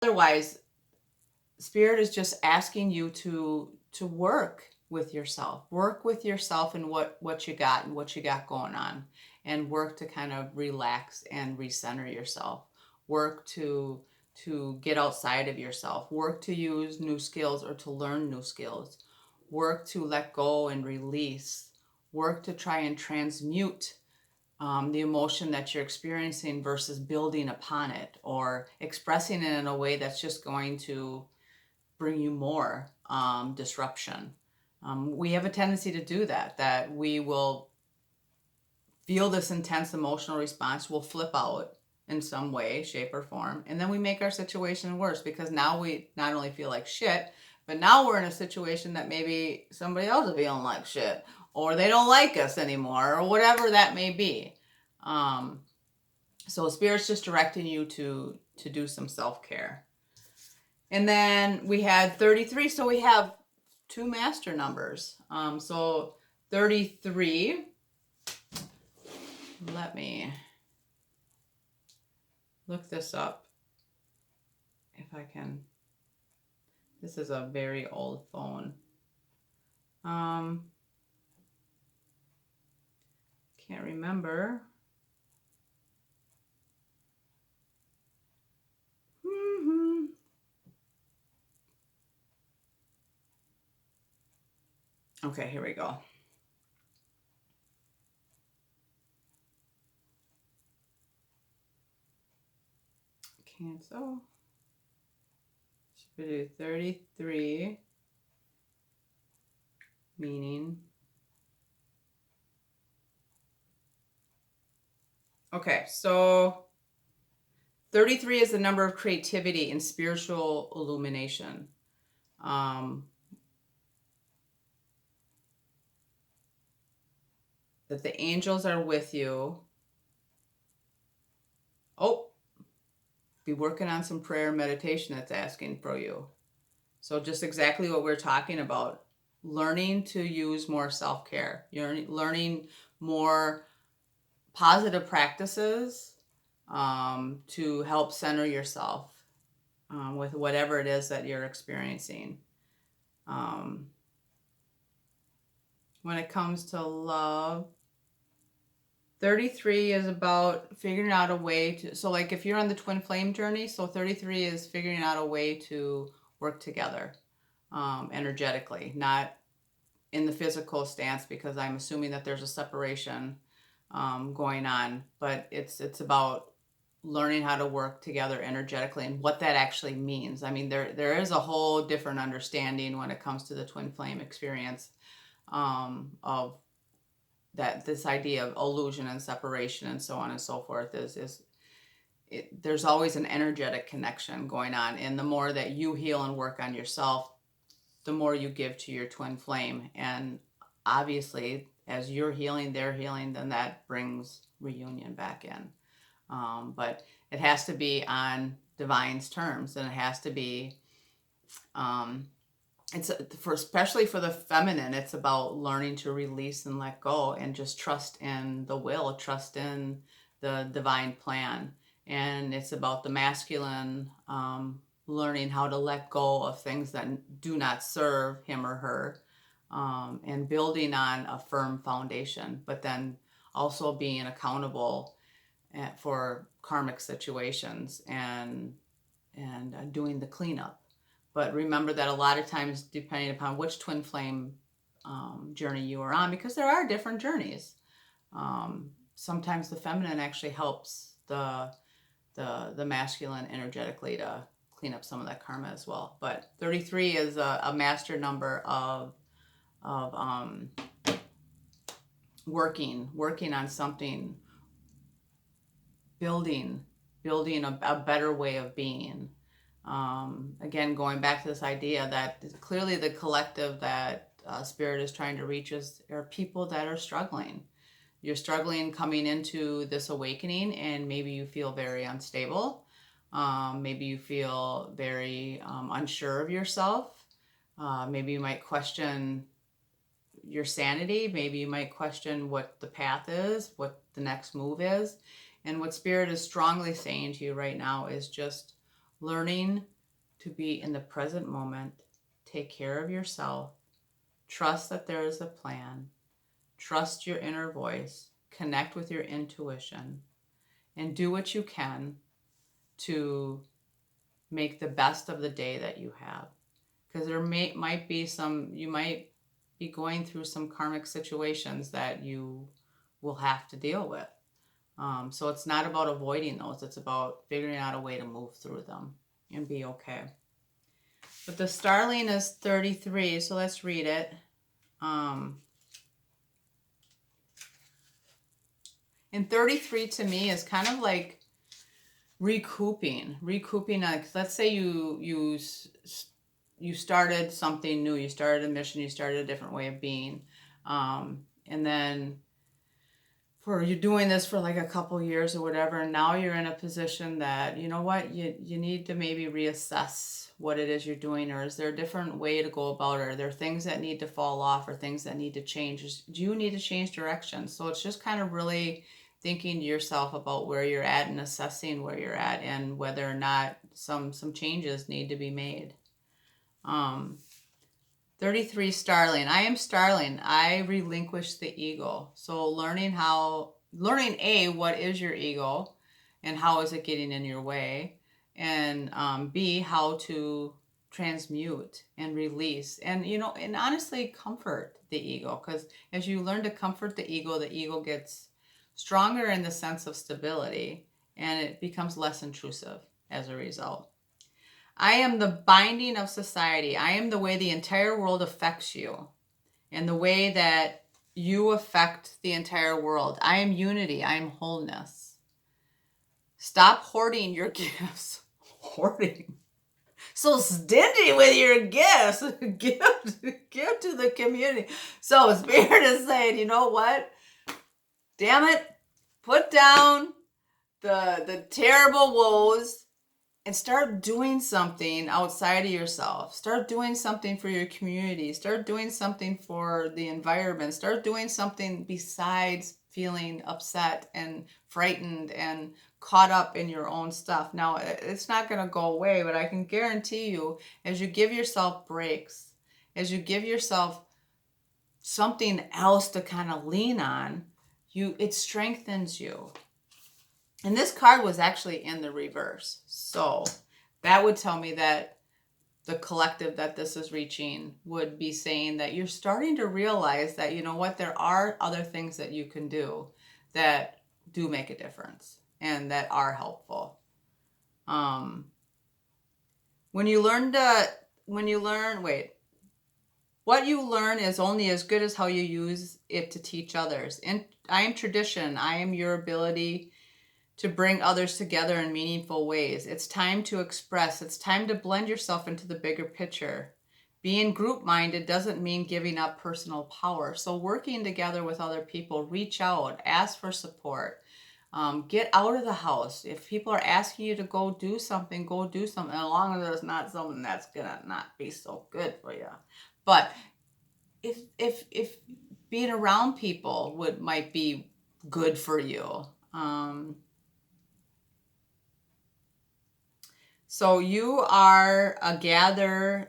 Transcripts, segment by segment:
Otherwise, Spirit is just asking you to work with yourself. Work with yourself and what you got and what you got going on, and work to kind of relax and recenter yourself. Work to get outside of yourself. Work to use new skills or to learn new skills. Work to let go and release. Work to try and transmute the emotion that you're experiencing versus building upon it or expressing it in a way that's just going to bring you more disruption. We have a tendency to do that, that we will feel this intense emotional response, we'll flip out in some way, shape, or form, and then we make our situation worse because now we not only feel like shit, but now we're in a situation that maybe somebody else is feeling like shit, or they don't like us anymore, or whatever that may be. Um, so Spirit's just directing you to do some self-care. And then we had 33. So we have two master numbers. So 33, let me look this up if I can. This is a very old phone. Can't remember. Okay, here we go. Cancel. Should do 33, meaning. Okay, so 33 is the number of creativity and spiritual illumination. That the angels are with you. Oh, be working on some prayer and meditation that's asking for you. So just exactly what we're talking about. Learning to use more self-care. You're learning more positive practices to help center yourself with whatever it is that you're experiencing. When it comes to love, 33 is about figuring out a way to, so like if you're on the twin flame journey, so 33 is figuring out a way to work together energetically, not in the physical stance, because I'm assuming that there's a separation going on, but it's about learning how to work together energetically and what that actually means. I mean, there is a whole different understanding when it comes to the twin flame experience of that, this idea of illusion and separation and so on and so forth there's always an energetic connection going on, and the more that you heal and work on yourself, the more you give to your twin flame, and obviously as you're healing, they're healing, then that brings reunion back in. But it has to be on divine's terms, and it has to be it's for, especially for the feminine, it's about learning to release and let go and just trust in the will, trust in the divine plan. And it's about the masculine learning how to let go of things that do not serve him or her, and building on a firm foundation, but then also being accountable for karmic situations and doing the cleanup. But remember that a lot of times, depending upon which twin flame journey you are on, because there are different journeys, sometimes the feminine actually helps the masculine energetically to clean up some of that karma as well. But 33 is a master number of working on something, building a better way of being. Again, going back to this idea that clearly the collective that Spirit is trying to reach are people that are struggling. You're struggling coming into this awakening, and maybe you feel very unstable. Maybe you feel very unsure of yourself. Maybe you might question your sanity. Maybe you might question what the path is, what the next move is. And what Spirit is strongly saying to you right now is just Learning to be in the present moment, take care of yourself, trust that there is a plan, trust your inner voice, connect with your intuition, and do what you can to make the best of the day that you have. Because might be you might be going through some karmic situations that you will have to deal with. So it's not about avoiding those, it's about figuring out a way to move through them and be okay. But the starling is 33, so let's read it. And 33 to me is kind of like recouping. Like, let's say you started something new, you started a mission, you started a different way of being, and then you're doing this for like a couple years or whatever, and now you're in a position that, you know what, you need to maybe reassess what it is you're doing, or is there a different way to go about it? Are there things that need to fall off or things that need to change? Do you need to change direction? So it's just kind of really thinking to yourself about where you're at and assessing where you're at and whether or not some changes need to be made. 33 starling. I am starling. I relinquish the ego. So learning A, what is your ego and how is it getting in your way? And B, how to transmute and release and, and honestly comfort the ego. Because as you learn to comfort the ego gets stronger in the sense of stability and it becomes less intrusive as a result. I am the binding of society. I am the way the entire world affects you and the way that you affect the entire world. I am unity. I am wholeness. Stop hoarding your gifts. Hoarding. So stingy with your gifts. Give to the community. So Spirit is saying, you know what? Damn it. Put down the terrible woes and start doing something outside of yourself. Start doing something for your community. Start doing something for the environment. Start doing something besides feeling upset and frightened and caught up in your own stuff. Now, it's not going to go away, but I can guarantee you, as you give yourself breaks, as you give yourself something else to kind of lean on, it strengthens you. And this card was actually in the reverse. So that would tell me that the collective that this is reaching would be saying that you're starting to realize that, you know what, there are other things that you can do that do make a difference and that are helpful. What you learn is only as good as how you use it to teach others. And I am tradition. I am your ability to bring others together in meaningful ways. It's time to express. It's time to blend yourself into the bigger picture. Being group-minded doesn't mean giving up personal power. So working together with other people, reach out, ask for support, get out of the house. If people are asking you to go do something, as long as it's not something that's gonna not be so good for you. But if being around people might be good for you. So you are a gathering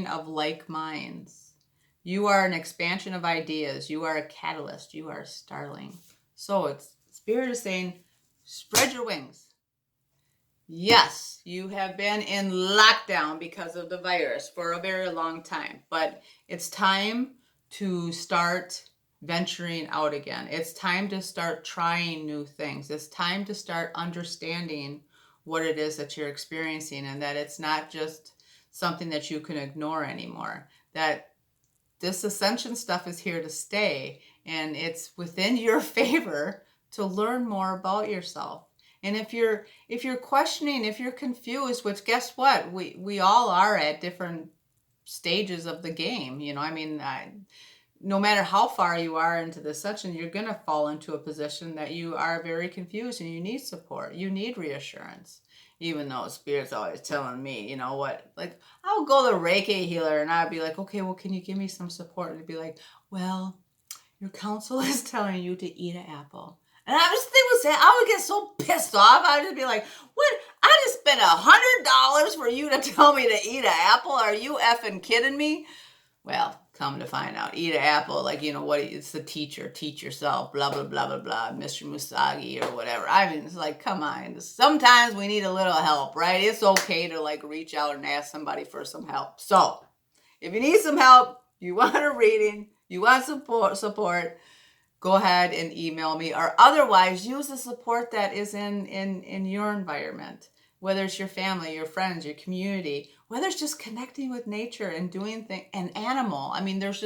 of like minds. You are an expansion of ideas. You are a catalyst. You are a starling. So Spirit is saying, spread your wings. Yes, you have been in lockdown because of the virus for a very long time, but it's time to start venturing out again. It's time to start trying new things. It's time to start understanding what it is that you're experiencing and that it's not just something that you can ignore anymore. That this ascension stuff is here to stay and it's within your favor to learn more about yourself. And if you're questioning, if you're confused, which guess what? We all are at different stages of the game. No matter how far you are into the ascension, you're going to fall into a position that you are very confused and you need support. You need reassurance. Even though Spirit's always telling me, you know what, like I'll go to Reiki healer and I'd be like, okay, well, can you give me some support? And it'd be like, well, your counsel is telling you to eat an apple. And I would get so pissed off. I would just be like, what? I just spent $100 for you to tell me to eat an apple. Are you effing kidding me? Well, come to find out, eat an apple, like, what it's the teacher, teach yourself, blah, blah, blah, blah, blah, Mr. Musagi or whatever. I mean, it's like, come on. Sometimes we need a little help, right? It's okay to like reach out and ask somebody for some help. So if you need some help, you want a reading, you want support, go ahead and email me, or otherwise use the support that is in your environment, whether it's your family, your friends, your community, whether it's just connecting with nature and doing things, an animal. I mean, there's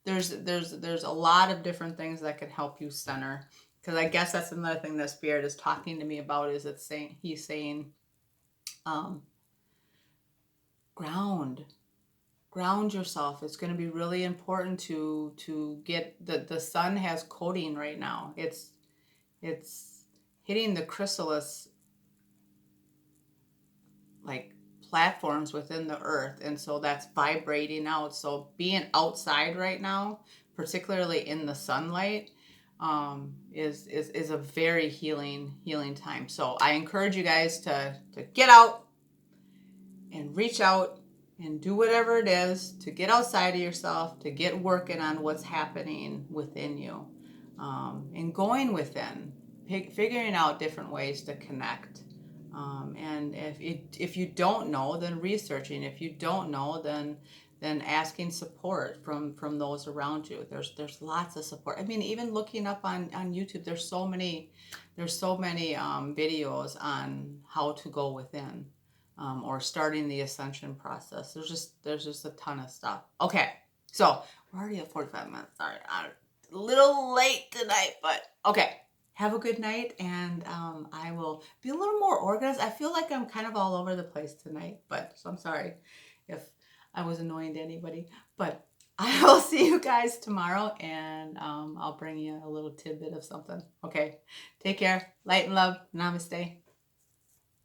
a lot of different things that can help you center, because I guess that's another thing that Spirit is talking to me about, is he's saying, ground yourself. It's going to be really important to get the sun has coating right now. It's hitting the chrysalis like platforms within the earth, and so that's vibrating out. So being outside right now, particularly in the sunlight, is a very healing time. So I encourage you guys to get out and reach out and do whatever it is to get outside of yourself, to get working on what's happening within you, and going within, figuring out different ways to connect. And if you don't know, then researching. If you don't know, then asking support from those around you. There's lots of support. I mean, even looking up on YouTube, there's so many videos on how to go within. Or starting the ascension process. There's just a ton of stuff. Okay, so we're already at 45 minutes. Sorry, I'm a little late tonight, but okay. Have a good night, and I will be a little more organized. I feel like I'm kind of all over the place tonight, so I'm sorry if I was annoying to anybody. But I will see you guys tomorrow, and I'll bring you a little tidbit of something. Okay, take care. Light and love. Namaste.